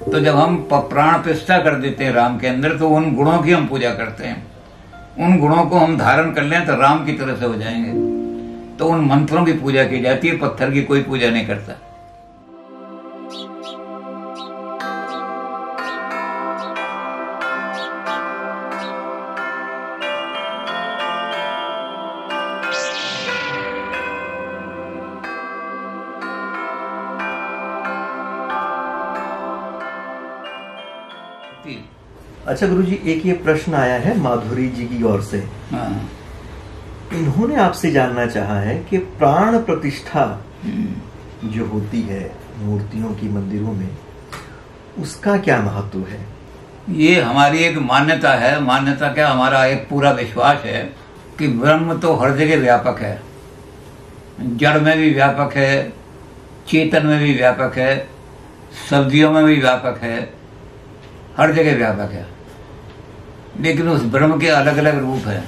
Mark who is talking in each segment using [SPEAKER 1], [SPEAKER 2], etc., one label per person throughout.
[SPEAKER 1] तो जब हम प्राण प्रतिष्ठा कर देते हैं राम के अंदर, तो उन गुणों की हम पूजा करते हैं। उन गुणों को हम धारण कर लें तो राम की तरह से हो जाएंगे। तो उन मंत्रों की पूजा की जाती है, पत्थर की कोई पूजा नहीं करता।
[SPEAKER 2] अच्छा गुरुजी, एक ये प्रश्न आया है माधुरी जी की ओर से।
[SPEAKER 1] हाँ।
[SPEAKER 2] इन्होंने आपसे जानना चाहा है कि प्राण प्रतिष्ठा जो होती है मूर्तियों की मंदिरों में, उसका क्या महत्व है?
[SPEAKER 1] ये हमारी एक मान्यता है। मान्यता क्या, हमारा एक पूरा विश्वास है कि ब्रह्म तो हर जगह व्यापक है। जड़ में भी व्यापक है, चेतन में भी व्यापक है, सब्जियों में भी व्यापक है, हर जगह व्यापक है। लेकिन उस ब्रह्म के अलग अलग रूप हैं।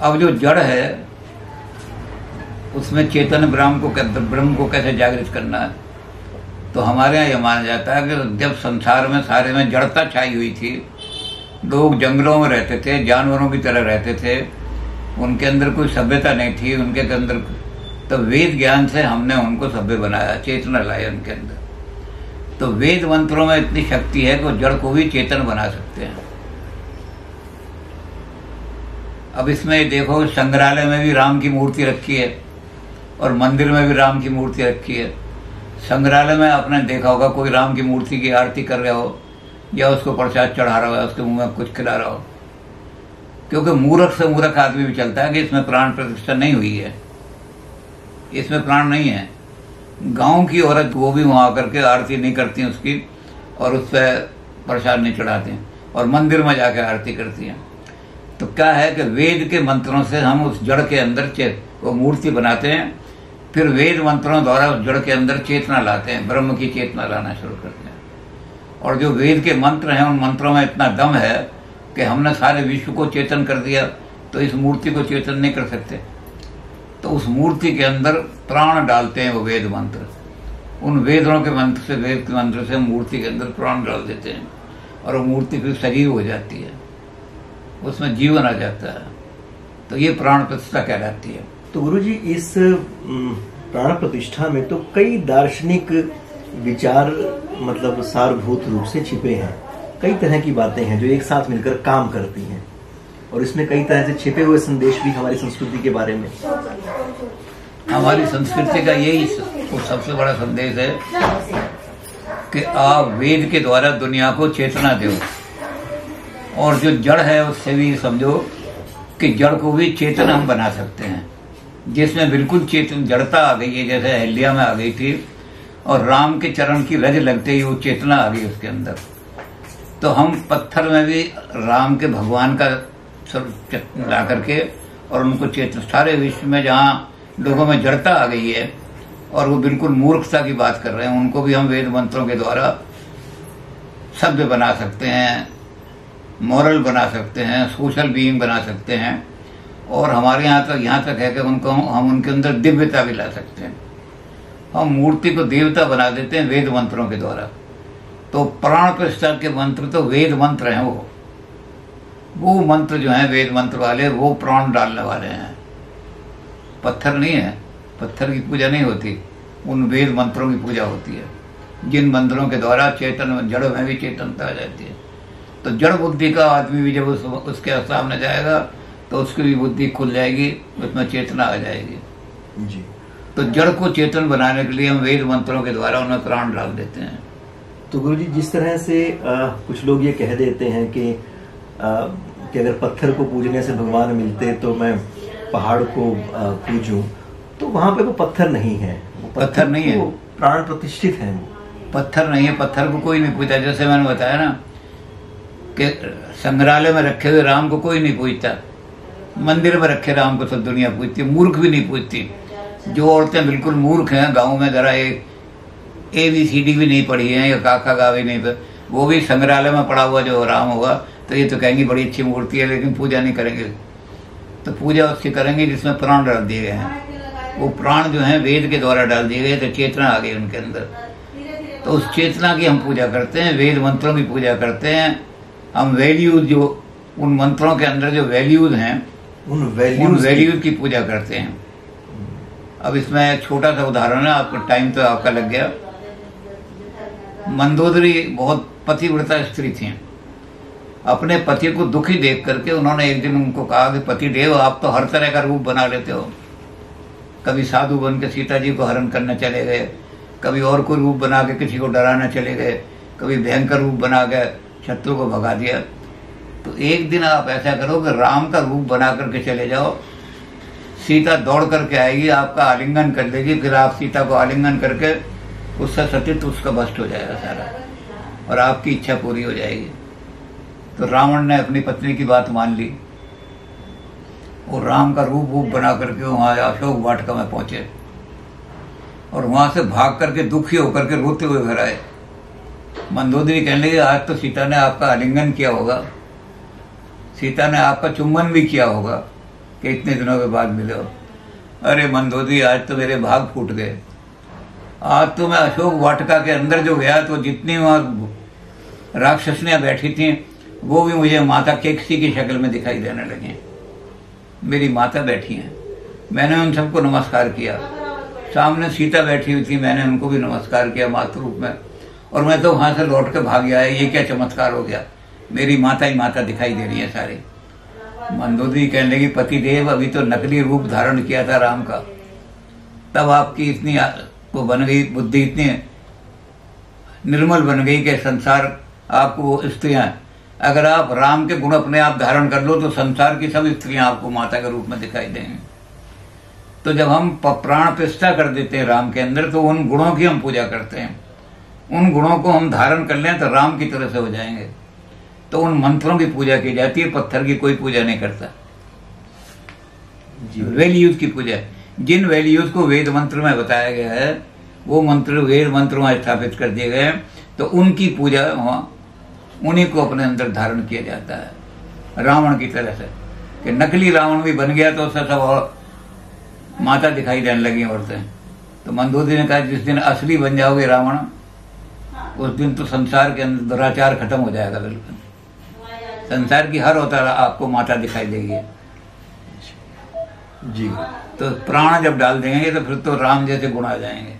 [SPEAKER 1] अब जो जड़ है उसमें चेतन ब्रह्म को कैसे जागृत करना है, तो हमारे यहाँ यह माना जाता है कि जब संसार में सारे में जड़ता छाई हुई थी, लोग जंगलों में रहते थे, जानवरों की तरह रहते थे, उनके अंदर कोई सभ्यता नहीं थी उनके अंदर, तो वेद ज्ञान से हमने उनको सभ्य बनाया, चेतना लाई उनके अंदर। तो वेद मंत्रों में इतनी शक्ति है कि वो जड़ को भी चेतन बना सकते हैं। अब इसमें देखो, संग्रहालय में भी राम की मूर्ति रखी है और मंदिर में भी राम की मूर्ति रखी है। संग्रहालय में आपने देखा होगा कोई राम की मूर्ति की आरती कर रहा हो या उसको प्रसाद चढ़ा रहा हो, उसके मुंह में कुछ खिला रहा हो, क्योंकि मूर्ख से मूर्ख आदमी भी चलता है कि इसमें प्राण प्रतिष्ठा नहीं हुई है, इसमें प्राण नहीं है। गांव की औरत वो भी वहां आकर के आरती नहीं करती उसकी, और उस पर प्रसाद नहीं चढ़ाते हैं, और मंदिर में जाकर आरती करती हैं। तो क्या है कि वेद के मंत्रों से हम उस जड़ के अंदर वो मूर्ति बनाते हैं, फिर वेद मंत्रों द्वारा उस जड़ के अंदर चेतना लाते हैं, ब्रह्म की चेतना लाना शुरू करते हैं। और जो वेद के मंत्र हैं, उन मंत्रों में इतना दम है कि हमने सारे विश्व को चेतन कर दिया, तो इस मूर्ति को चेतन नहीं कर सकते। तो उस मूर्ति के अंदर प्राण डालते हैं वो वेद मंत्र। उन वेदों के मंत्र से, वेद के मंत्र से मूर्ति के अंदर प्राण डाल देते हैं, और वो मूर्ति फिर सजीव हो जाती है, उसमें जीवन आ जाता है। तो ये प्राण प्रतिष्ठा कहलाती है।
[SPEAKER 2] तो गुरुजी, इस प्राण प्रतिष्ठा में तो कई दार्शनिक विचार मतलब सारभूत रूप से छिपे हैं। कई तरह की बातें हैं जो एक साथ मिलकर काम करती हैं, और इसमें कई तरह से छिपे हुए संदेश भी हमारी संस्कृति के बारे में।
[SPEAKER 1] हमारी संस्कृति का यही सबसे बड़ा संदेश है कि आप वेद के द्वारा दुनिया को चेतना दो, और जो जड़ है उससे भी समझो कि जड़ को भी चेतन हम बना सकते हैं, जिसमें बिल्कुल चेतन जड़ता आ गई है, जैसे अहिल्या में आ गई थी, और राम के चरण की रज लगते ही वो चेतना आ गई उसके अंदर। तो हम पत्थर में भी राम के भगवान का ला करके और उनको चेतन, सारे विश्व में जहाँ लोगों में जड़ता आ गई है और वो बिल्कुल मूर्खता की बात कर रहे हैं, उनको भी हम वेद मंत्रों के द्वारा सभ्य बना सकते हैं, मॉरल बना सकते हैं, सोशल बीइंग बना सकते हैं। और हमारे यहाँ तक है कि उनको हम उनके अंदर दिव्यता भी ला सकते हैं। हम मूर्ति को देवता बना देते हैं वेद मंत्रों के द्वारा। तो प्राण प्रतिष्ठा के मंत्र तो वेद मंत्र हैं, वो मंत्र जो हैं वेद मंत्र वाले, वो प्राण डालने वाले हैं, पत्थर नहीं है। पत्थर की पूजा नहीं होती, उन वेद मंत्रों की पूजा होती है, जिन मंत्रों के द्वारा चेतन, जड़ में भी चेतनता आ जाती है। तो जड़ बुद्धि का आदमी भी जब उसके सामने जाएगा तो उसकी भी बुद्धि खुल जाएगी, उसमें चेतना आ जाएगी जी। तो जड़ को चेतन बनाने के लिए हम वेद मंत्रों के द्वारा उन्हें प्राण डाल देते हैं।
[SPEAKER 2] तो गुरुजी, जिस तरह से कुछ लोग ये कह देते हैं कि अगर पत्थर को पूजने से भगवान मिलते तो मैं पहाड़ को पूजूं, तो वहां पे वो पत्थर नहीं है, वो
[SPEAKER 1] पत्थर नहीं है,
[SPEAKER 2] प्राण प्रतिष्ठित है।
[SPEAKER 1] पत्थर नहीं है, पत्थर को कोई नहीं पूजता। जैसे मैंने बताया ना कि संग्रहालय में रखे हुए राम को कोई नहीं पूजता, मंदिर में रखे राम को सब दुनिया पूजती, मूर्ख भी नहीं पूजती। जो औरतें बिल्कुल मूर्ख हैं, गाँव में जरा ABCD भी नहीं पढ़ी है या काका गावे नहीं, वो भी संग्रहालय में पड़ा हुआ जो राम होगा तो ये तो कहेंगे बड़ी अच्छी मूर्ति है, लेकिन पूजा नहीं करेंगे। तो पूजा उसकी करेंगे जिसमें प्राण डाल दिए गए हैं। वो प्राण जो है वेद के द्वारा डाल दिए गए, तो चेतना आ गई उनके अंदर। तो उस चेतना की हम पूजा करते हैं, वेद मंत्रों की पूजा करते हैं हम। वैल्यूज जो उन मंत्रों के अंदर जो वैल्यूज हैं उन वैल्यूज की पूजा करते हैं। अब इसमें एक छोटा सा उदाहरण है, आपको टाइम तो आपका लग गया। मंदोदरी बहुत पतिव्रता स्त्री थी। अपने पति को दुखी देख करके उन्होंने एक दिन उनको कहा कि पति देव आप तो हर तरह का रूप बना लेते हो, कभी साधु बन के सीता जी को हरण करने चले गए, कभी और कोई रूप बना के किसी को डराना चले गए, कभी भयंकर रूप बना के शत्रु को भगा दिया। तो एक दिन आप ऐसा करो कि राम का रूप बना करके चले जाओ, सीता दौड़ करके आएगी, आपका आलिंगन कर लेगी, फिर आप सीता को आलिंगन करके उसका सतीत्व उसका भ्रष्ट हो जाएगा सारा और आपकी इच्छा पूरी हो जाएगी। तो रावण ने अपनी पत्नी की बात मान ली और राम का रूप बना करके वहां अशोक वाटिका में पहुंचे और वहां से भाग करके दुखी होकर के रोते हुए घर आए। मंदोदरी कहने लगी आज तो सीता ने आपका आलिंगन किया होगा, सीता ने आपका चुम्बन भी किया होगा कि इतने दिनों के बाद मिले हो। अरे मंदोदरी आज तो मेरे भाग फूट गए, आज तो मैं अशोक वाटिका के अंदर जो गया तो जितनी वहां राक्षसनियां बैठी थी वो भी मुझे माता केकसी की शक्ल में दिखाई देने लगी। मेरी माता बैठी हैं, मैंने उन सबको नमस्कार किया। सामने सीता बैठी हुई थी, मैंने उनको भी नमस्कार किया मातृ रूप में, और मैं तो वहां से लौट के भाग गया। ये क्या चमत्कार हो गया, मेरी माता ही माता दिखाई दे रही है सारी। मंदोदरी कहने लगी पति देव अभी तो नकली रूप धारण किया था राम का, तब आपकी इतनी वो बन गई, बुद्धि इतनी निर्मल बन गई कि संसार आपको स्त्रियां, अगर आप राम के गुण अपने आप धारण कर लो तो संसार की सब स्त्रियां आपको माता के रूप में दिखाई देंगी। तो जब हम प्राण प्रतिष्ठा कर देते हैं राम के अंदर तो उन गुणों की हम पूजा करते हैं, उन गुणों को हम धारण कर लें तो राम की तरह से हो जाएंगे। तो उन मंत्रों की पूजा की जाती है, पत्थर की कोई पूजा नहीं करता। वैल्यूज की पूजा, जिन वैल्यूज को वेद मंत्र में बताया गया है वो मंत्र वेद मंत्रों में स्थापित कर दिए गए हैं, तो उनकी पूजा उन्हीं को अपने अंदर धारण किया जाता है। रावण की तरह से कि नकली रावण भी बन गया तो उससे सब और माता दिखाई देने लगी औरतें। तो मंदोदरी ने कहा जिस दिन असली बन जाओगे रावण उस दिन तो संसार के अंदर दुराचार खत्म हो जाएगा बिल्कुल, संसार की हर अवतार आपको माता दिखाई देगी जी। तो प्राण जब डाल देंगे तो फिर तो राम जैसे गुण आ जाएंगे।